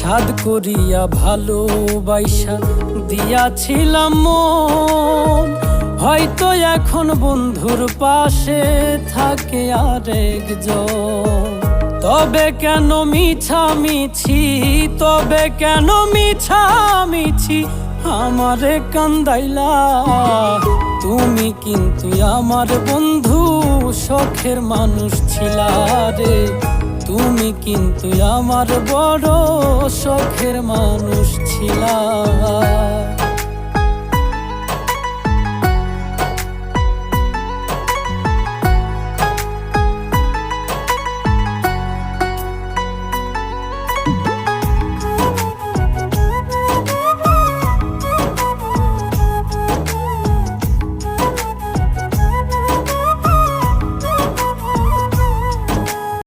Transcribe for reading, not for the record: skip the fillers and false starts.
সাধ করিয়া ভালোবাসা দিয়াছিলাম মন, হয়তো এখন বন্ধুর পাশে থাকে আরেকজন। তবে কেন মিছামিছি, তবে কেন মিছামিছি আমারে কান্দাইলা? তুমি কিন্তু আমার বন্ধু, শখের মানুষ ছিলা রে। তুমি কিন্তু আমার বড় শখের মানুষ ছিলা।